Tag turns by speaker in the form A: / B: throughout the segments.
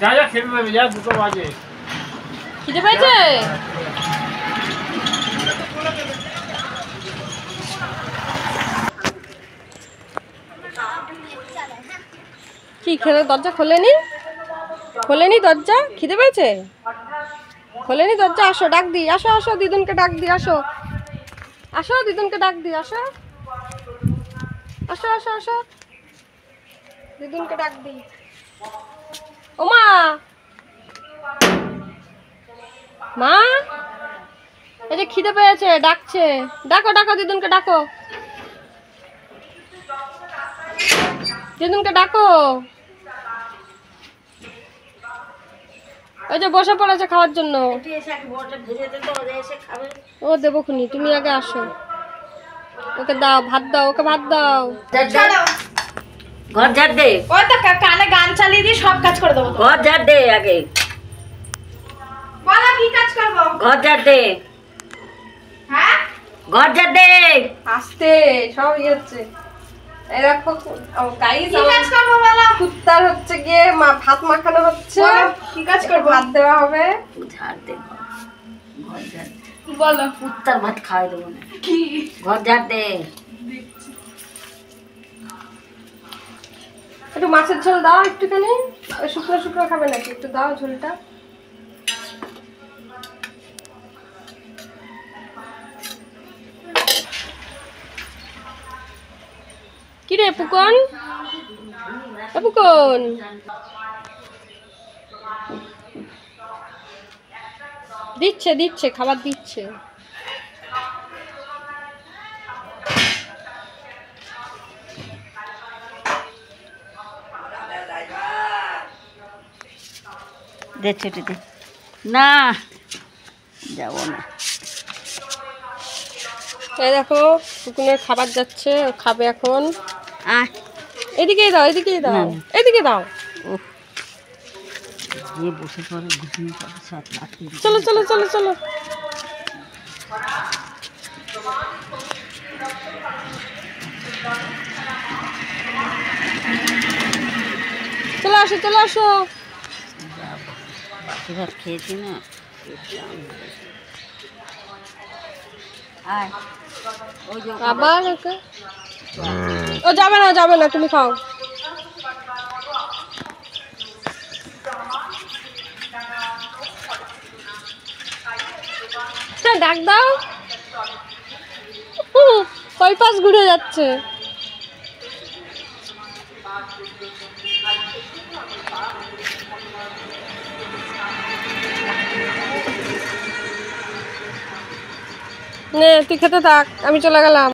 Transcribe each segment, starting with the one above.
A: যা যা খেতে দেবে, যা 2টো বাজে।
B: খিদে পেয়েছে? কি খেলে? দরজা খোলেনি? খোলেনি দরজা? খিদে পেয়েছে? খোলেনি দরজা? আসো, ডাক দি, আসো আসো, দিদুনকে ডাক দি, আসো আসো, দিদুনকে ডাক দি, আসো আসো আসো আসো, দিদুনকে ডাক দি। ওমা, মা, এই যে খিদে পেয়েছে, ডাকছে, ডাকো ডাকো, দিদুনকে ডাকো, দিদুনকে ডাকো। ওই যে বসে পড়েছে খাওয়ার জন্য। ও দেবো খুনি, তুমি আগে আসো, ওকে দাও ভাত, দাও ওকে ভাত দাও।
C: ঘর ঝাড় দে।
B: ওই তো কানে গান চালিয়ে দিয়ে সব কাজ করে দেবো।
C: ঘর ঝাড় দে আগে।
B: বলো কি কাজ করবো?
C: ঘর ঝাড় দে।
B: হ্যাঁ,
C: ঘর ঝাড় দে।
B: আস্তে, সব ইয়ে হচ্ছে। এই দেখো গাইস, কি কাজ করবো বলো? কুত্তার হচ্ছে গিয়ে ভাত মাখানো হচ্ছে। কি কাজ করবো? ভাত দেওয়া হবে।
C: ঝাড় দে, ঘর ঝাড় দে।
B: বলো।
C: কুত্তার ভাত খাওয়াই দেবো না।
B: কি?
C: ঘর ঝাড় দে।
B: একটু মাছের ঝোল দাও একটুখানি, শুকনো শুকনো খাবে নাকি? একটু দাও ঝোলটা। কি রে পুকন? পুকন, দিচ্ছে দিচ্ছে খাবার দিচ্ছে।
C: দে ছুটি দে। না যাবো না।
B: এই দেখো পুকুনের খাবার যাচ্ছে, ও খাবে এখন।
C: আয়,
B: এদিকেই দাও, এদিকেই দাও,
C: না।
B: এদিকে দাও।
C: যে বসে পড়ে ঘুষিয়ে পড়ে সাথ লাগতে।
B: চলো চলো চলো চলো, চলে আসো চলে আসো।
C: বাকি ভাত খেয়েছি না। আয়, ওই যে
B: আবার ওকে, ও যাবে না যাবে না, তুমি খাও। ডাক দাও, কই পাশ ঘুরে যাচ্ছে। নে তুই খেতে থাক, আমি চলে গেলাম।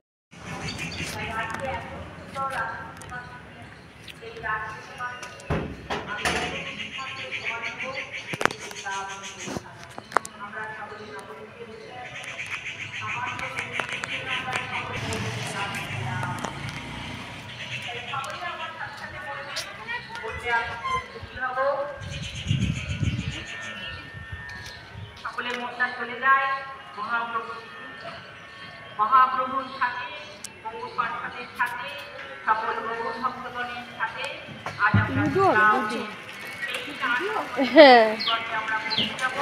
D: সকলের মনটা চলে যায় মহাপ্রভুর সাথে, মঙ্গলপাঠের সাথে, সকল ভক্তগণের সাথে আজ আমরা
B: হ্যাঁ।
D: আমরা পৌঁছে যাবো।